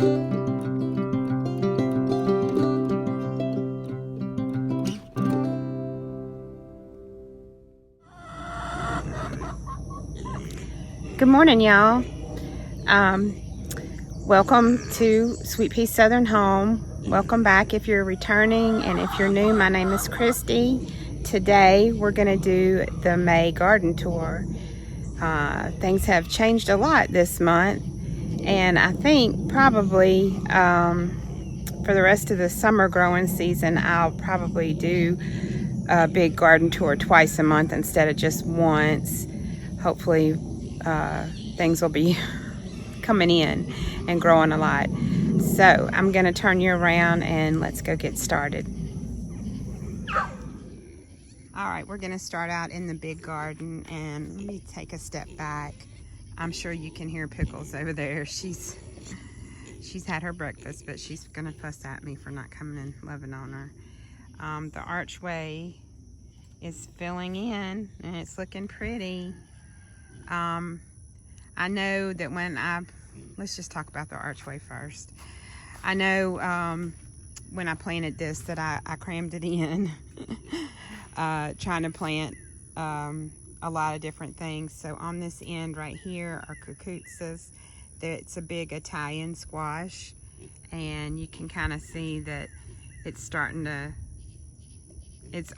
Good morning, y'all. Welcome to Sweet Pea Southern Home. Welcome back if you're returning, and if you're new, my name is Christy. Today we're going to do the May garden tour. Things have changed a lot this month, and I think probably for the rest of the summer growing season, I'll probably do a big garden tour twice a month instead of just once. Hopefully things will be coming in and growing a lot. So I'm going to turn you around and let's go get started. All right, we're going to start out in the big garden, and let me take a step back. I'm sure you can hear Pickles over there. She's had her breakfast, but she's going to fuss at me for not coming and loving on her. The archway is filling in and it's looking pretty. I know that let's just talk about the archway first. I know when I planted this that I crammed it in, trying to plant a lot of different things. So on this end right here are cucuzzas. It's a big Italian squash, and you can kind of see that it's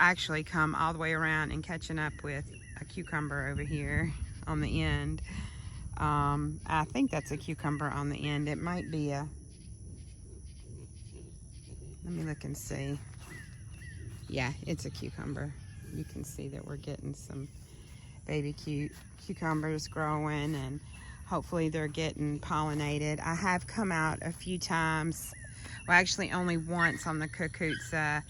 actually come all the way around and catching up with a cucumber over here on the end. I think that's a cucumber on the end. It might be let me look and see. Yeah, it's a cucumber. You can see that we're getting some baby cucumbers growing, and hopefully they're getting pollinated. I have come out a few times, well actually only once on the cucuzza.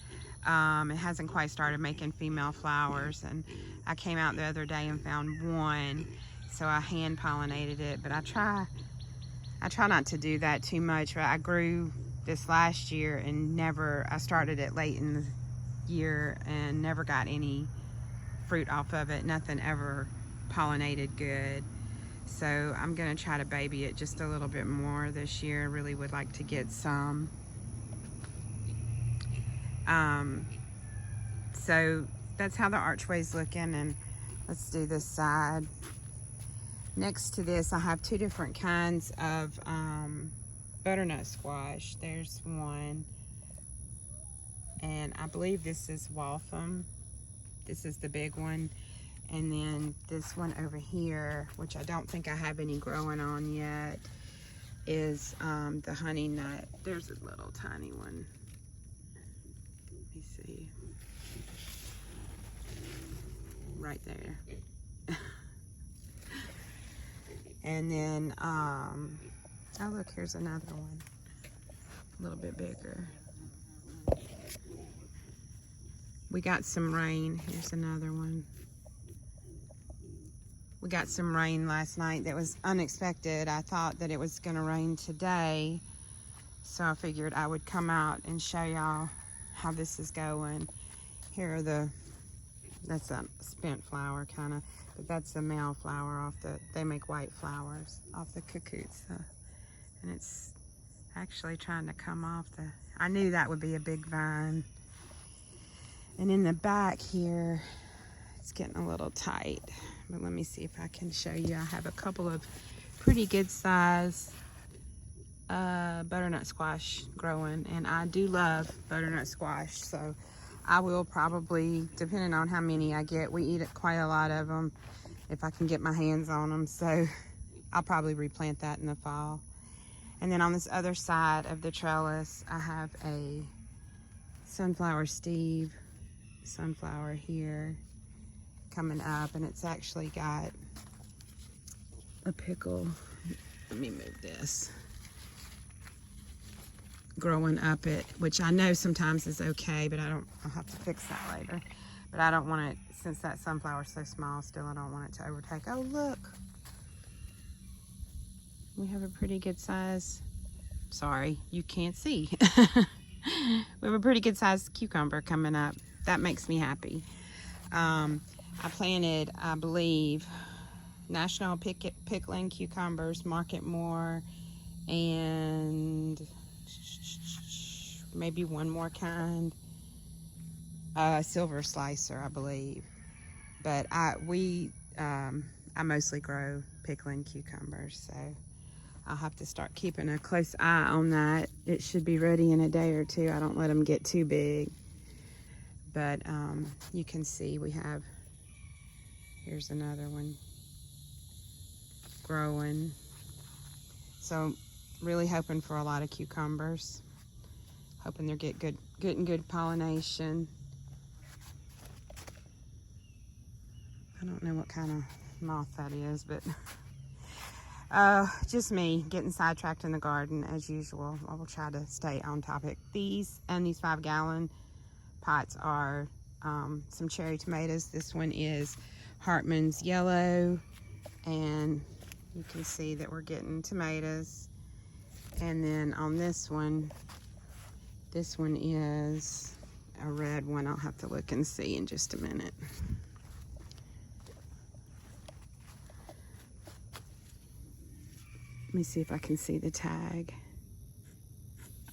It hasn't quite started making female flowers, and I came out the other day and found one, so I hand pollinated it. But I try not to do that too much. But I grew this last year and I started it late in the year and never got any fruit off of it. Nothing ever pollinated good. So I'm gonna try to baby it just a little bit more this year. I really would like to get some. So that's how the archway's looking, and let's do this side. Next to this, I have two different kinds of butternut squash. There's one, and I believe this is Waltham. This is the big one. And then this one over here, which I don't think I have any growing on yet, is the honey nut. There's a little tiny one. Let me see. Right there. And then, oh look, here's another one. A little bit bigger. We got some rain. Here's another one. We got some rain last night that was unexpected. I thought that it was going to rain today, so I figured I would come out and show y'all how this is going. Here are that's a spent flower kind of, but that's the male flower they make white flowers off the cucuzza. And it's actually trying to come off I knew that would be a big vine. And in the back here, it's getting a little tight, but let me see if I can show you. I have a couple of pretty good size butternut squash growing, and I do love butternut squash, so I will probably, depending on how many I get, we eat quite a lot of them if I can get my hands on them, so I'll probably replant that in the fall. And then on this other side of the trellis, I have a sunflower Steve sunflower here coming up, and it's actually got a pickle. Let me move this. Growing up it, which I know sometimes is okay, but I'll have to fix that later. But I don't want it, since that sunflower's so small still, I don't want it to overtake. Oh look, we have a pretty good size, sorry, you can't see. We have a pretty good sized cucumber coming up. That makes me happy. I planted, I believe, National Pickling cucumbers, Market More, and maybe one more kind. Silver slicer, I believe. But I mostly grow pickling cucumbers, so I'll have to start keeping a close eye on that. It should be ready in a day or two. I don't let them get too big. But you can see we have, here's another one growing. So really hoping for a lot of cucumbers. Hoping they're getting good pollination. I don't know what kind of moth that is, but just me getting sidetracked in the garden as usual. I will try to stay on topic. These 5-gallon pots are some cherry tomatoes. This one is Hartman's Yellow, and you can see that we're getting tomatoes. And then on this one is a red one. I'll have to look and see in just a minute. Let me see if I can see the tag.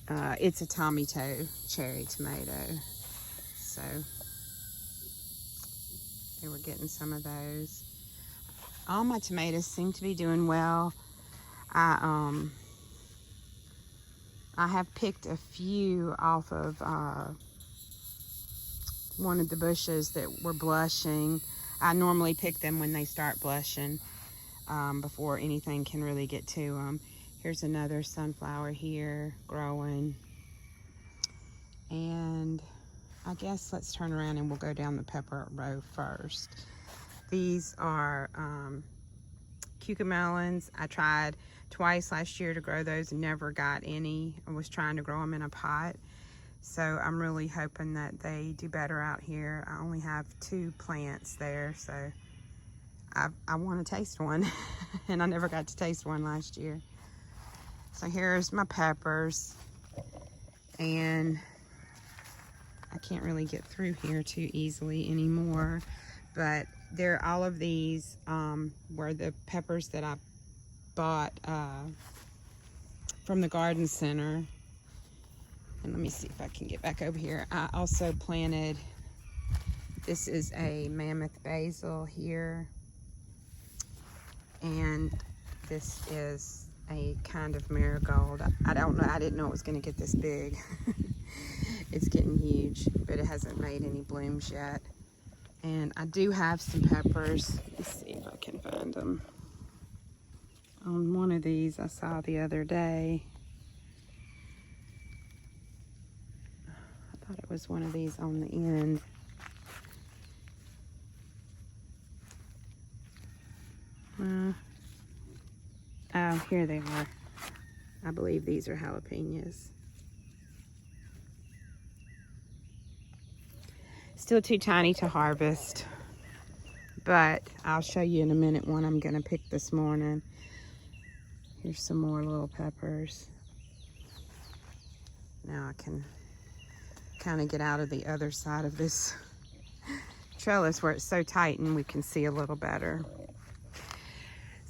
It's a Tommy Toe cherry tomato. So, we're getting some of those. All my tomatoes seem to be doing well. I have picked a few off of one of the bushes that were blushing. I normally pick them when they start blushing. Before anything can really get to them. Here's another sunflower here growing. And I guess let's turn around and we'll go down the pepper row first. These are cucamelons. I tried twice last year to grow those and never got any. I was trying to grow them in a pot. So I'm really hoping that they do better out here. I only have 2 plants there, so I want to taste one, and I never got to taste one last year. So here's my peppers, and I can't really get through here too easily anymore, but all of these were the peppers that I bought from the garden center. And let me see if I can get back over here. I also planted, this is a mammoth basil here. And this is a kind of marigold. I don't know, I didn't know it was gonna get this big. It's getting huge, but it hasn't made any blooms yet. And I do have some peppers. Let's see if I can find them. On one of these I saw the other day. I thought it was one of these on the end. Oh, here they are. I believe these are jalapenos. Still too tiny to harvest, but I'll show you in a minute one I'm gonna pick this morning. Here's some more little peppers. Now I can kind of get out of the other side of this trellis where it's so tight and we can see a little better.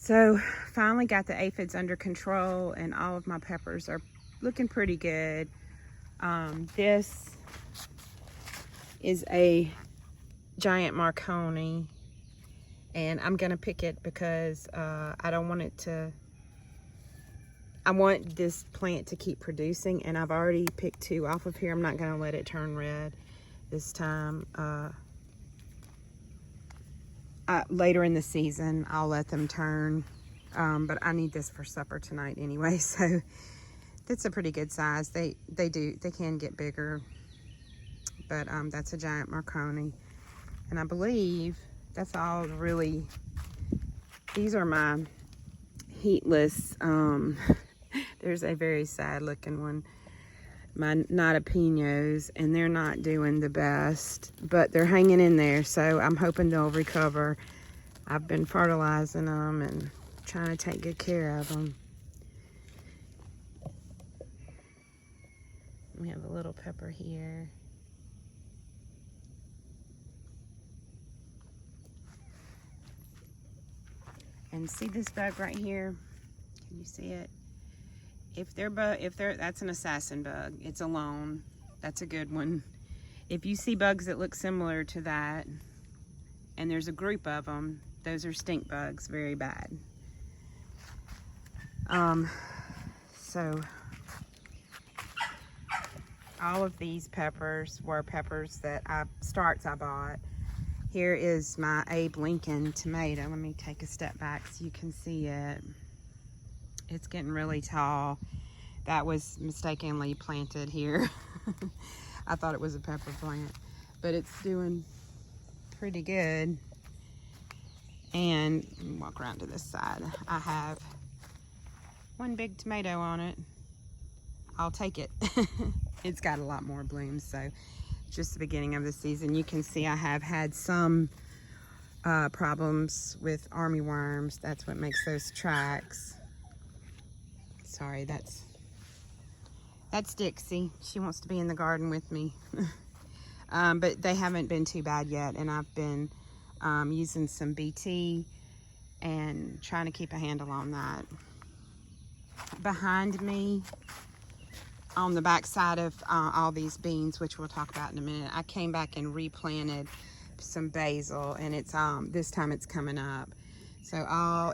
So finally got the aphids under control, and all of my peppers are looking pretty good. This is a giant Marconi, and I'm gonna pick it because I don't want it to, I want this plant to keep producing, and I've already picked 2 off of here. I'm not gonna let it turn red this time. Later in the season, I'll let them turn, but I need this for supper tonight anyway, so it's a pretty good size. They can get bigger, but that's a giant Marconi, and I believe that's all really. These are my heatless. There's a very sad looking one, my Nadapinos, and they're not doing the best, but they're hanging in there, so I'm hoping they'll recover. I've been fertilizing them and trying to take good care of them. We have a little pepper here. And see this bug right here? Can you see it? that's an assassin bug. It's alone. That's a good one. If you see bugs that look similar to that, and there's a group of them, those are stink bugs, very bad. So all of these peppers were peppers that I bought. Here is my Abe Lincoln tomato. Let me take a step back so you can see it. It's getting really tall. That was mistakenly planted here. I thought it was a pepper plant, but it's doing pretty good. And walk around to this side. I have one big tomato on it. I'll take it. It's got a lot more blooms, so just the beginning of the season. You can see I have had some problems with armyworms. That's what makes those tracks. Sorry, that's Dixie. She wants to be in the garden with me. But they haven't been too bad yet, and I've been using some BT and trying to keep a handle on that. Behind me, on the back side of all these beans, which we'll talk about in a minute, I came back and replanted some basil, and it's this time it's coming up. So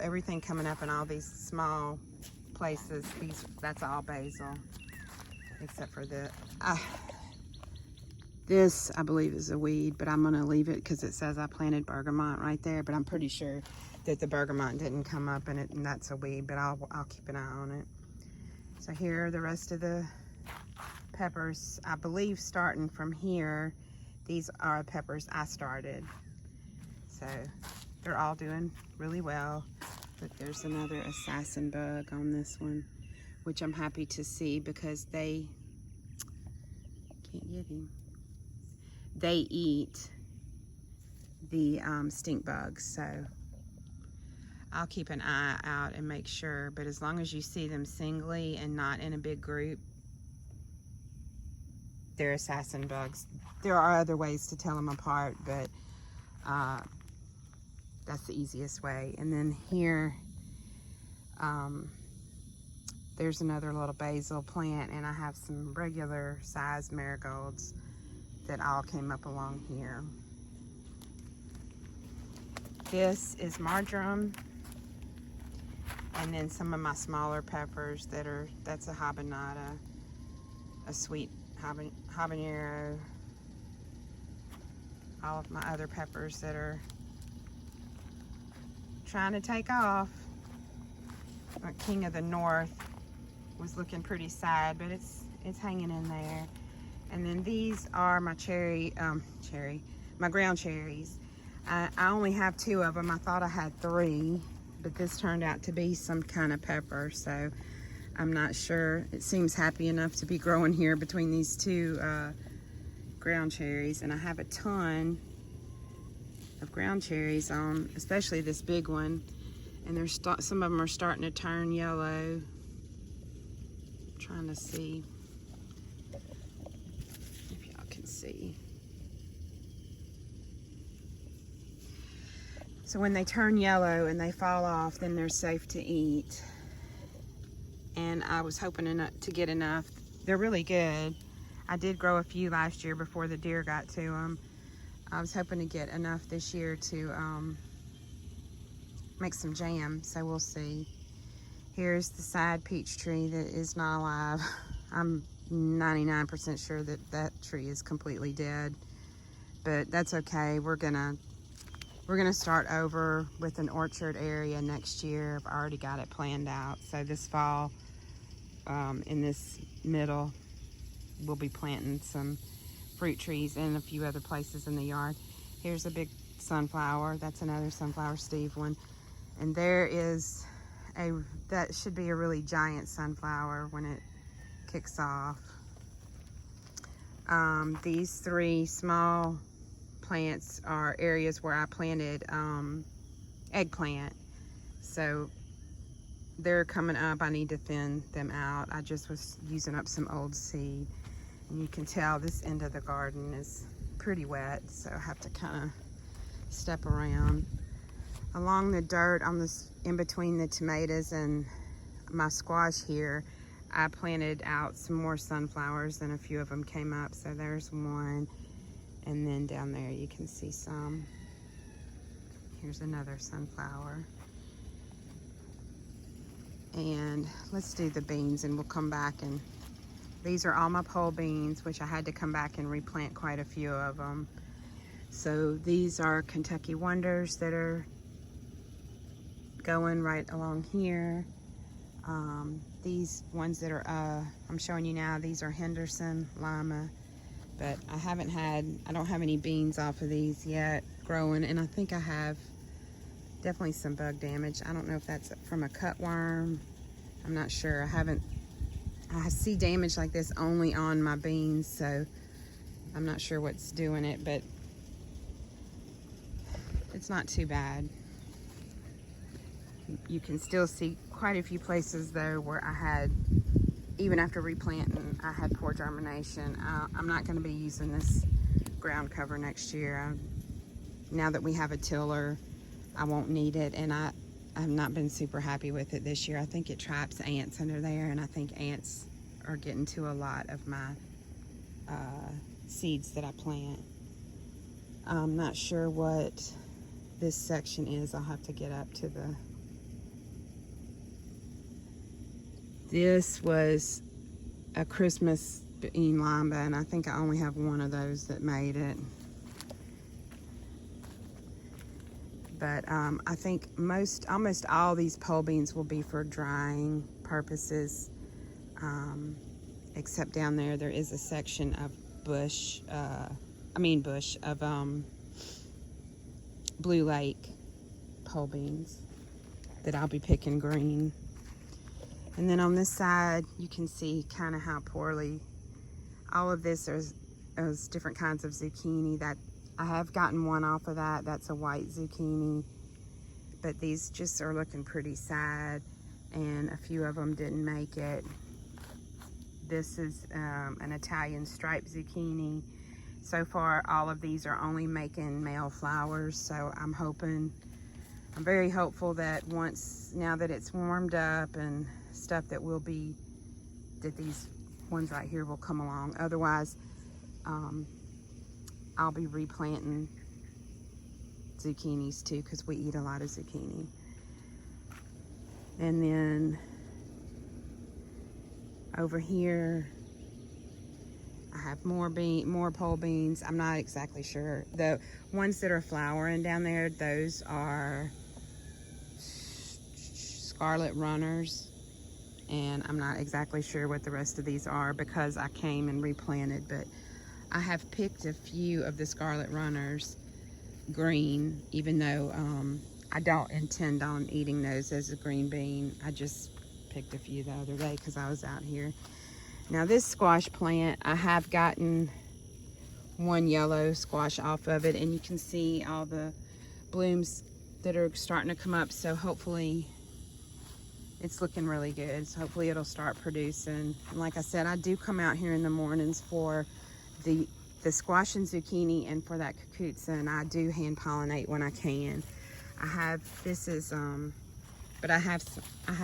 everything coming up in all these small places, that's all basil, except for this I believe is a weed, but I'm gonna leave it because it says I planted bergamot right there, but I'm pretty sure that the bergamot didn't come up and that's a weed, but I'll keep an eye on it. So here are the rest of the peppers. I believe starting from here, these are peppers I started. So they're all doing really well. But there's another assassin bug on this one, which I'm happy to see because they can't get him. They eat the stink bugs, so I'll keep an eye out and make sure. But as long as you see them singly and not in a big group, they're assassin bugs. There are other ways to tell them apart, but that's the easiest way. And then here, there's another little basil plant, and I have some regular size marigolds that all came up along here. This is marjoram, and then some of my smaller peppers that's a habanada, a sweet habanero. All of my other peppers that are trying to take off. King of the North was looking pretty sad, but it's hanging in there. And then these are my my ground cherries. I only have 2 of them. I thought I had 3, but this turned out to be some kind of pepper, so I'm not sure. It seems happy enough to be growing here between these 2 ground cherries, and I have a ton of ground cherries on, especially this big one, and there's some of them are starting to turn yellow. I'm trying to see if y'all can see. So when they turn yellow and they fall off, then they're safe to eat. And I was hoping to get enough. They're really good. I did grow a few last year before the deer got to them. I was hoping to get enough this year to make some jam, so we'll see. Here's the side peach tree that is not alive. I'm 99% sure that tree is completely dead, but that's okay. We're gonna start over with an orchard area next year. I've already got it planned out. So this fall, in this middle, we'll be planting some fruit trees and a few other places in the yard. Here's a big sunflower. That's another Sunflower Steve one. And there is that should be a really giant sunflower when it kicks off. These 3 small plants are areas where I planted eggplant. So they're coming up. I need to thin them out. I just was using up some old seed. And you can tell this end of the garden is pretty wet, so I have to kind of step around. Along the dirt on this, in between the tomatoes and my squash here, I planted out some more sunflowers and a few of them came up. So there's one. And then down there you can see some. Here's another sunflower. And let's do the beans and we'll come back, and these are all my pole beans, which I had to come back and replant quite a few of them. So these are Kentucky Wonders that are going right along here. These ones that are I'm showing you now, these are Henderson Lima, but I don't have any beans off of these yet growing, and I think I have definitely some bug damage. I don't know if that's from a cutworm. I'm not sure. I see damage like this only on my beans, so I'm not sure what's doing it, but it's not too bad. You can still see quite a few places though where I had, even after replanting, I had poor germination. I'm not going to be using this ground cover next year. Now that we have a tiller, I won't need it, and I've not been super happy with it this year. I think it traps ants under there, and I think ants are getting to a lot of my seeds that I plant. I'm not sure what this section is. I'll have to get up to the... This was a Christmas bean lima, and I think I only have one of those that made it. But I think almost all these pole beans will be for drying purposes, except down there is a section of Blue Lake pole beans that I'll be picking green. And then on this side, you can see kind of how poorly all of this is different kinds of zucchini. That I have gotten one off of that. That's a white zucchini, but these just are looking pretty sad, and a few of them didn't make it. This is an Italian striped zucchini. So far, all of these are only making male flowers, so I'm very hopeful that now that it's warmed up and stuff, that these ones right here will come along. Otherwise, I'll be replanting zucchinis too, because we eat a lot of zucchini. And then over here, I have more pole beans. I'm not exactly sure. The ones that are flowering down there, those are Scarlet Runners. And I'm not exactly sure what the rest of these are because I came and replanted, but I have picked a few of the Scarlet Runners green, even though I don't intend on eating those as a green bean. I just picked a few the other day because I was out here. Now this squash plant, I have gotten one yellow squash off of it, and you can see all the blooms that are starting to come up, so hopefully it's looking really good. So hopefully it'll start producing. And like I said, I do come out here in the mornings for the squash and zucchini and for that kikuta, and I do hand pollinate when I can. But I have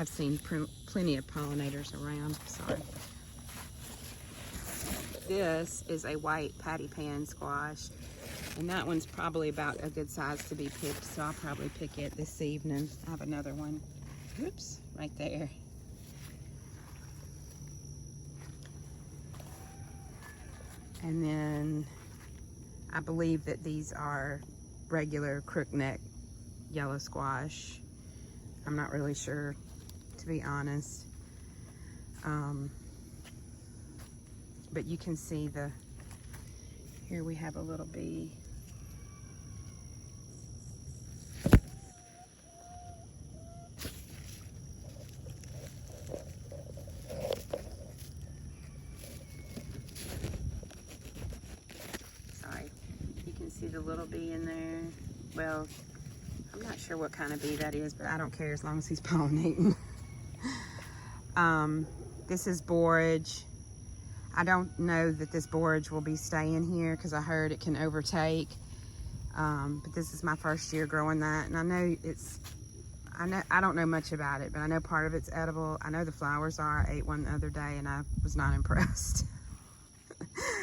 seen plenty of pollinators around. Sorry. This is a white patty pan squash, and that one's probably about a good size to be picked, so I'll probably pick it this evening. I have another one. Oops, right there. And then I believe that these are regular crookneck yellow squash. I'm not really sure, to be honest. But you can see here we have a little bee. Sorry, you can see the little bee in there. Well, I'm not sure what kind of bee that is, but I don't care as long as he's pollinating. This is borage. I don't know that this borage will be staying here because I heard it can overtake. But this is my first year growing that, and I know I don't know much about it, but I know part of it's edible. I know the flowers are. I ate one the other day and I was not impressed.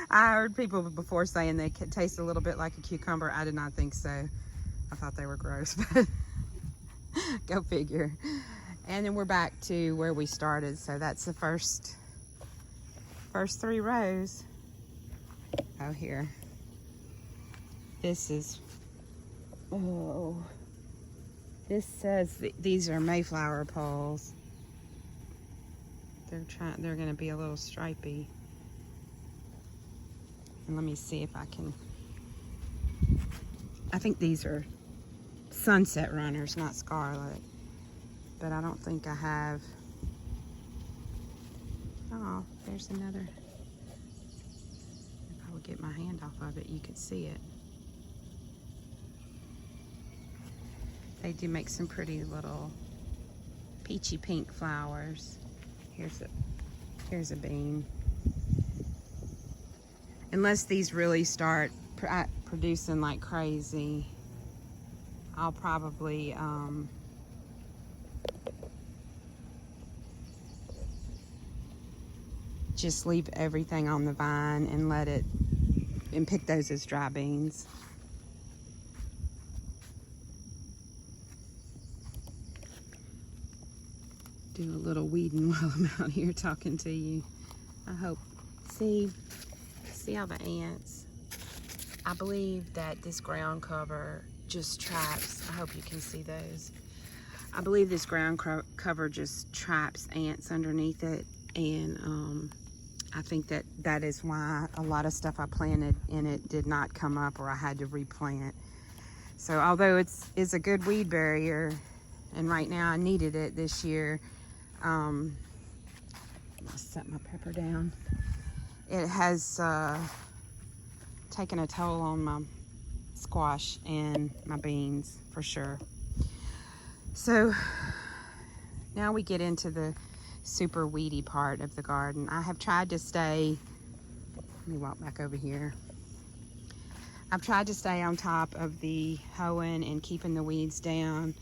I heard people before saying they could taste a little bit like a cucumber. I did not think so. I thought they were gross, but go figure. And then we're back to where we started. So that's the first 3 rows. Oh, here. This is, oh, this says these are Mayflower poles. They're gonna be a little stripy. And let me see if I can, I think these are Sunset Runners, not Scarlet. But I don't think I have, oh, there's another. If I would get my hand off of it, you could see it. They do make some pretty little peachy pink flowers. Here's a bean. Unless these really start producing like crazy, I'll probably just leave everything on the vine and let it, and pick those as dry beans. Do a little weeding while I'm out here talking to you. I hope, see all the ants? I believe that this ground cover just traps, I hope you can see those. I believe this ground cover just traps ants underneath it, and I think that is why a lot of stuff I planted in it did not come up, or I had to replant. So although it's a good weed barrier, and right now I needed it this year, I'll set my pepper down. It has taken a toll on my squash and my beans for sure. So now we get into the super weedy part of the garden. I have tried to stay, let me walk back over here. I've tried to stay on top of the hoeing and keeping the weeds down.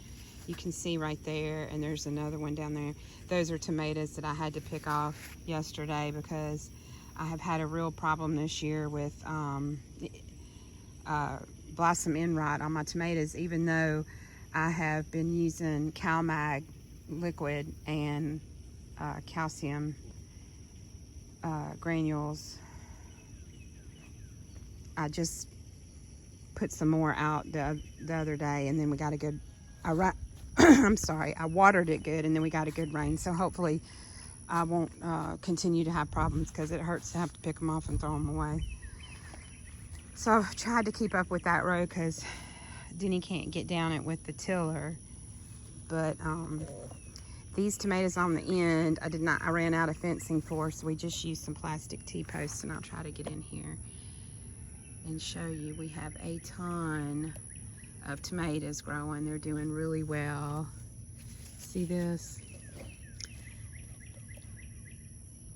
You can see right there, and there's another one down there. Those are tomatoes that I had to pick off yesterday because I have had a real problem this year with blossom end rot on my tomatoes, even though I have been using CalMag liquid and calcium granules. I just put some more out the other day, and then we got a good, I'm sorry, I watered it good, and then we got a good rain. So hopefully I won't continue to have problems, because it hurts to have to pick them off and throw them away. So I've tried to keep up with that row because Denny can't get down it with the tiller. But these tomatoes on the end, I ran out of fencing for, so we just used some plastic T-posts, and I'll try to get in here and show you. We have a ton of tomatoes growing. They're doing really well. See this?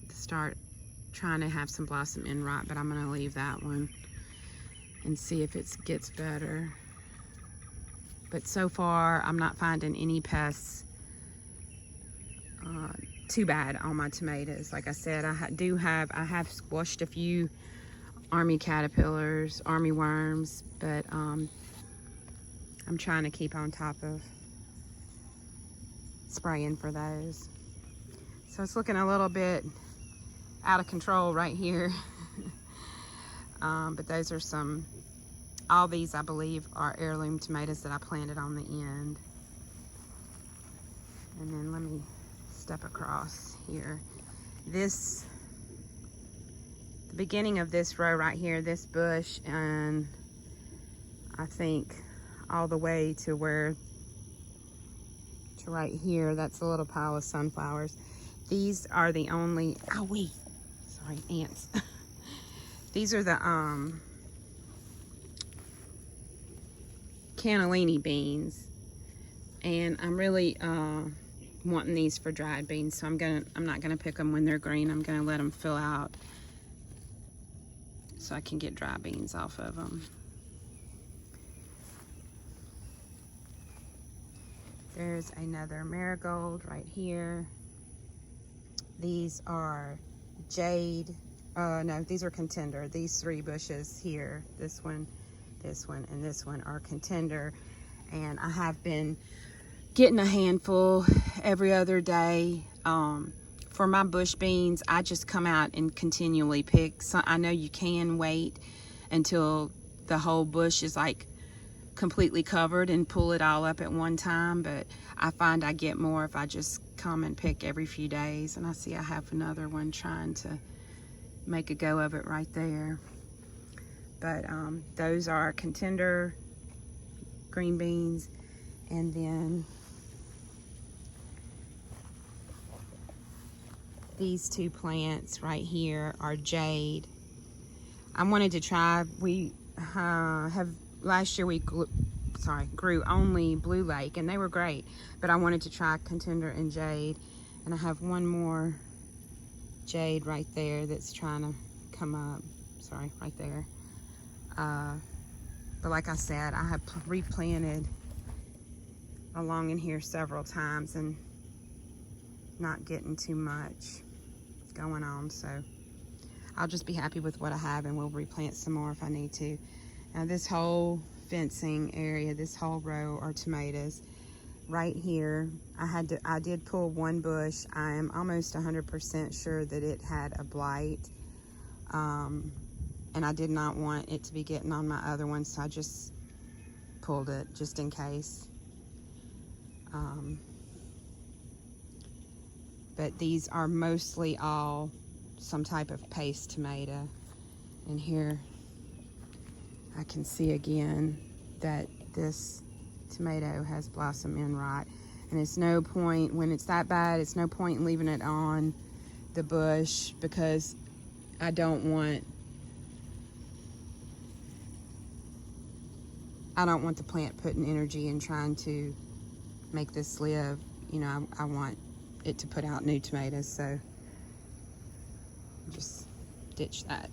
Start trying to have some blossom end rot, but I'm going to leave that one and see if it gets better. But so far I'm not finding any pests too bad on my tomatoes. Like I said, I have squashed a few army caterpillars, army worms, but I'm trying to keep on top of spraying for those. So it's looking a little bit out of control right here. But those are all these I believe are heirloom tomatoes that I planted on the end. And then let me step across here. The beginning of this row right here, this bush, and I think all the way to right here, that's a little pile of sunflowers. These are the only, sorry, ants. These are the cannellini beans, and I'm really wanting these for dried beans, so I'm not gonna pick them when they're green. I'm gonna let them fill out so I can get dry beans off of them. There's another marigold right here. These are jade. No, these are contender. These 3 bushes here, this one, and this one are contender. And I have been getting a handful every other day. For my bush beans, I just come out and continually pick. So I know you can wait until the whole bush is like completely covered and pull it all up at one time, but I find I get more if I just come and pick every few days. And I see I have another one trying to make a go of it right there. But those are contender green beans. And then these 2 plants right here are jade. I wanted to try, we last year we grew only Blue Lake, and they were great, but I wanted to try contender and jade. And I have one more jade right there that's trying to come up. Sorry, right there. But like I said, I have replanted along in here several times and not getting too much going on, so I'll just be happy with what I have, and we'll replant some more if I need to. Now this whole fencing area, this whole row are tomatoes. Right here, I did pull one bush. I am almost 100% sure that it had a blight, and I did not want it to be getting on my other one, so I just pulled it just in case. But these are mostly all some type of paste tomato. And here I can see again that this tomato has blossom end rot. And it's no point, when it's that bad, it's no point in leaving it on the bush, because I don't want the plant putting energy in trying to make this live. You know, I want it to put out new tomatoes, so just ditch that.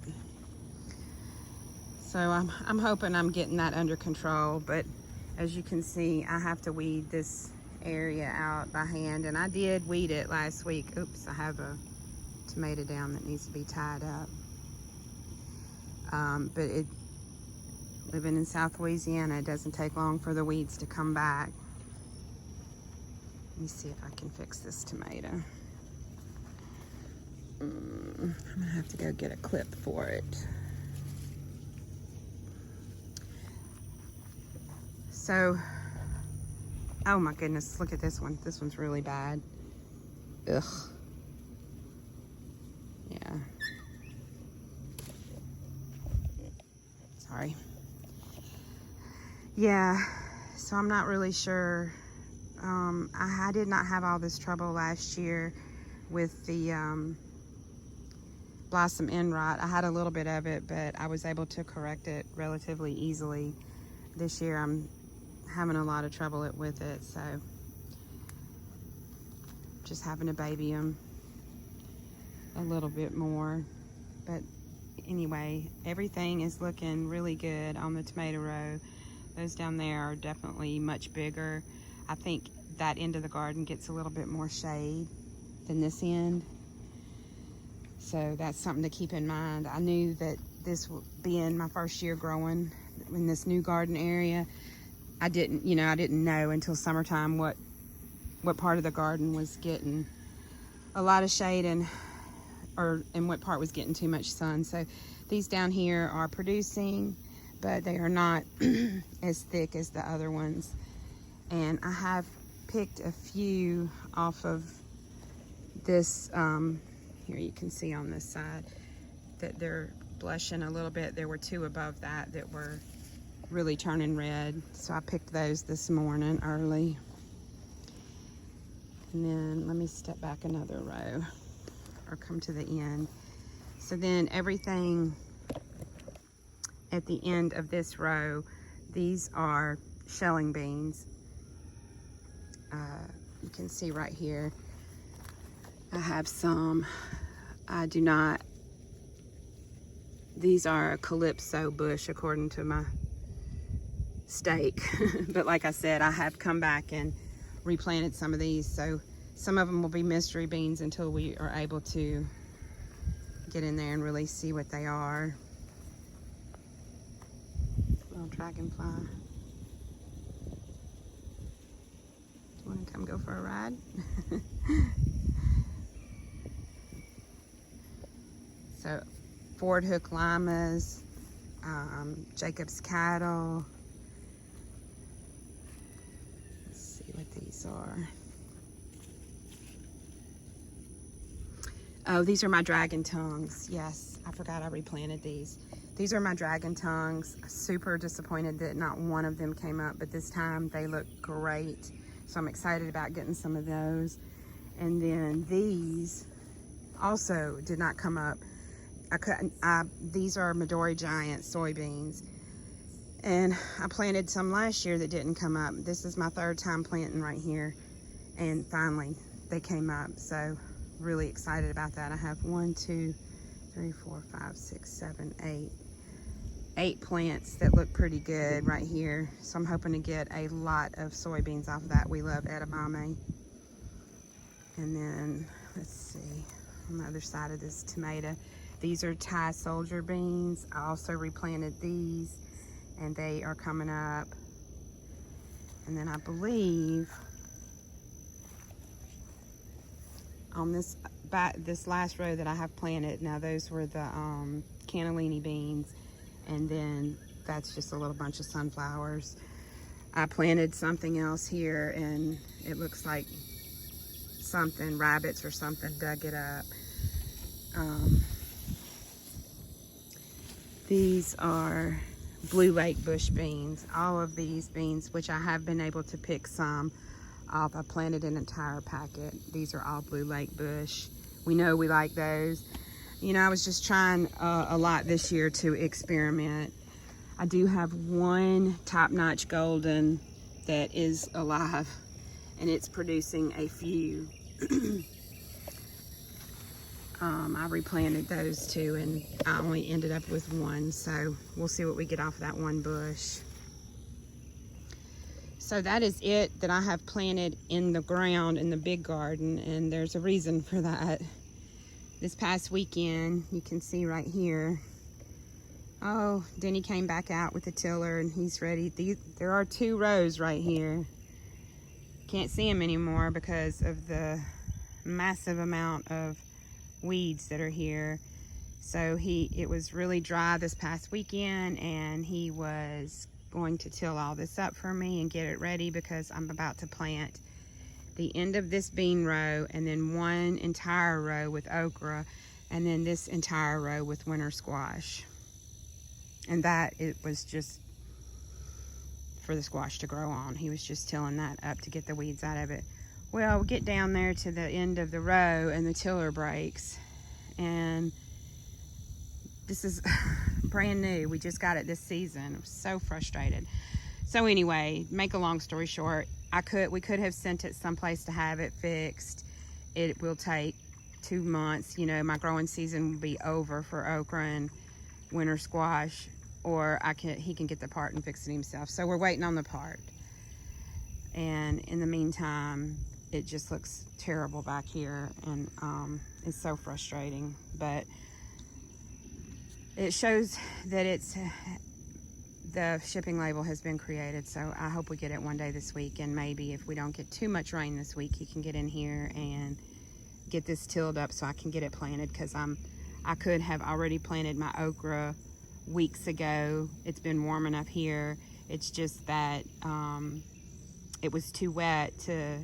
So I'm hoping I'm getting that under control, but as you can see, I have to weed this area out by hand, and I did weed it last week. Oops, I have a tomato down that needs to be tied up. But living in South Louisiana, it doesn't take long for the weeds to come back. Let me see if I can fix this tomato. I'm gonna have to go get a clip for it. So, oh my goodness, look at this one. This one's really bad. Ugh. Yeah. Sorry. Yeah, so I'm not really sure. I did not have all this trouble last year with the blossom end rot. I had a little bit of it, but I was able to correct it relatively easily. This year I'm having a lot of trouble with it, so just having to baby them a little bit more. But anyway, everything is looking really good on the tomato row. Those down there are definitely much bigger. I think that end of the garden gets a little bit more shade than this end. So that's something to keep in mind. I knew that this being my first year growing in this new garden area, I didn't know until summertime what part of the garden was getting a lot of shade and what part was getting too much sun. So these down here are producing, but they are not as thick as the other ones. And I have picked a few off of this, here you can see on this side that they're blushing a little bit. There were 2 above that were really turning red. So I picked those this morning early. And then let me step back another row or come to the end. So then everything at the end of this row, these are shelling beans. You can see right here, I have some. These are a Calypso bush according to my stake. But like I said, I have come back and replanted some of these. So some of them will be mystery beans until we are able to get in there and really see what they are. Little dragonfly. Do you want to come go for a ride? So Ford Hook Limas, Jacob's Cattle. Let's see what these are. Oh, these are my dragon tongues. Yes, I forgot I replanted these. These are my dragon tongues. Super disappointed that not one of them came up, but this time they look great. So I'm excited about getting some of those. And then these also did not come up. These are Midori Giant soybeans. And I planted some last year that didn't come up. This is my third time planting right here. And finally, they came up. So really excited about that. I have 1, 2, 3, 4, 5, 6, 7, 8 plants that look pretty good right here. So I'm hoping to get a lot of soybeans off of that. We love edamame. And then let's see, on the other side of this tomato, these are Thai soldier beans. I also replanted these and they are coming up. And then I believe on this last row that I have planted, now those were the cannellini beans, and then that's just a little bunch of sunflowers. I planted something else here and it looks like something, rabbits or something dug it up. These are Blue Lake bush beans. All of these beans, which I have been able to pick some off. I planted an entire packet. These are all Blue Lake bush. We know we like those. You know, I was just trying a lot this year to experiment. I do have one top-notch golden that is alive, and it's producing a few. I replanted those two, and I only ended up with one, so we'll see what we get off of that one bush. So that is it that I have planted in the ground in the big garden, and there's a reason for that. This past weekend, you can see right here, oh, Denny came back out with the tiller and he's ready. There are 2 rows right here. Can't see him anymore because of the massive amount of weeds that are here. So it was really dry this past weekend, and he was going to till all this up for me and get it ready because I'm about to plant the end of this bean row and then one entire row with okra and then this entire row with winter squash. And that, it was just for the squash to grow on. He was just tilling that up to get the weeds out of it. Well, we get down there to the end of the row and the tiller breaks, and this is brand new. We just got it this season. I was so frustrated. So anyway, make a long story short, we could have sent it someplace to have it fixed. It will take 2 months. You know, my growing season will be over for okra and winter squash, or he can get the part and fix it himself. So we're waiting on the part. And in the meantime, it just looks terrible back here, and it's so frustrating. But it shows that the shipping label has been created, so I hope we get it one day this week, and maybe if we don't get too much rain this week, he can get in here and get this tilled up so I can get it planted, because I could have already planted my okra weeks ago. It's been warm enough here. It's just that it was too wet to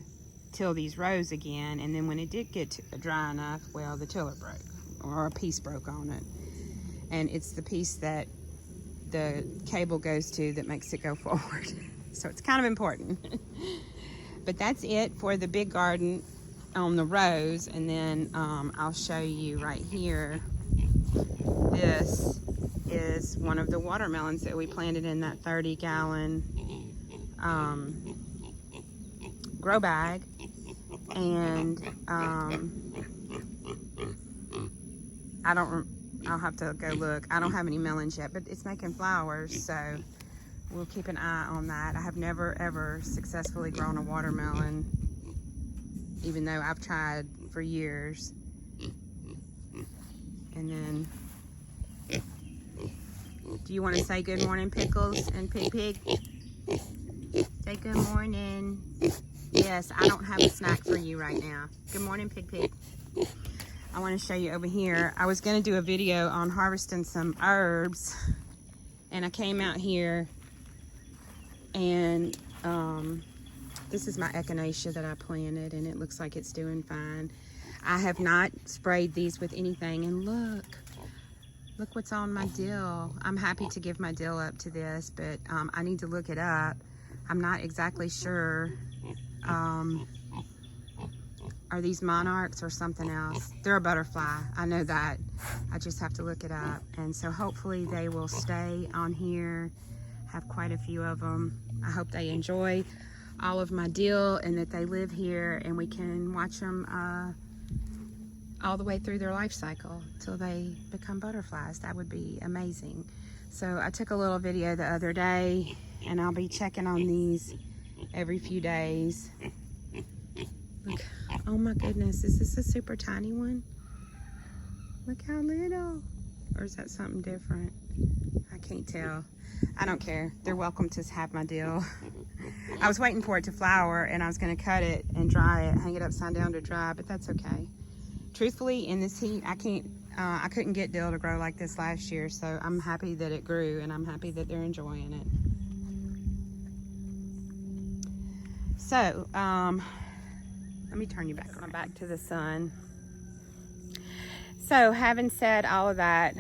till these rows again, and then when it did get dry enough, well, the tiller broke, or a piece broke on it, and it's the piece that the cable goes to that makes it go forward. So it's kind of important. But that's it for the big garden on the rows, and then I'll show you right here. This is one of the watermelons that we planted in that 30-gallon grow bag, and I'll have to go look. I don't have any melons yet, but it's making flowers, so we'll keep an eye on that. I have never ever successfully grown a watermelon, even though I've tried for years. And then, do you want to say good morning, Pickles and Pig Pig? Say good morning. Yes, I don't have a snack for you right now. Good morning, Pig Pig. I want to show you over here. I was going to do a video on harvesting some herbs, and I came out here, and this is my echinacea that I planted, and it looks like it's doing fine. I have not sprayed these with anything, and look what's on my dill. I'm happy to give my dill up to this, but I need to look it up. I'm not exactly sure. Are these monarchs or something else? They're a butterfly, I know that. I just have to look it up. And so hopefully they will stay on here. Have quite a few of them. I hope they enjoy all of my dill and that they live here and we can watch them all the way through their life cycle till they become butterflies. That would be amazing. So I took a little video the other day, and I'll be checking on these every few days. Look, oh my goodness, is this a super tiny one? Look how little. Or is that something different? I can't tell. I don't care. They're welcome to have my dill. I was waiting for it to flower, and I was going to cut it and dry it, hang it upside down to dry, but that's okay. Truthfully, in this heat, I couldn't get dill to grow like this last year, so I'm happy that it grew, and I'm happy that they're enjoying it. So, let me turn you back to the sun. So, having said all of that,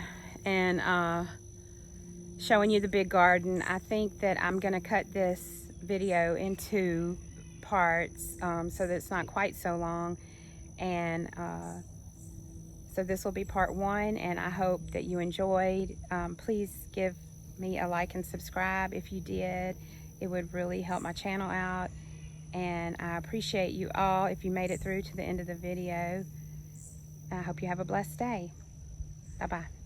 and showing you the big garden, I think that I'm going to cut this video into parts so that it's not quite so long. And so this will be part 1, and I hope that you enjoyed. Please give me a like and subscribe if you did. It would really help my channel out, and I appreciate you all if you made it through to the end of the video. I hope you have a blessed day. Bye-bye.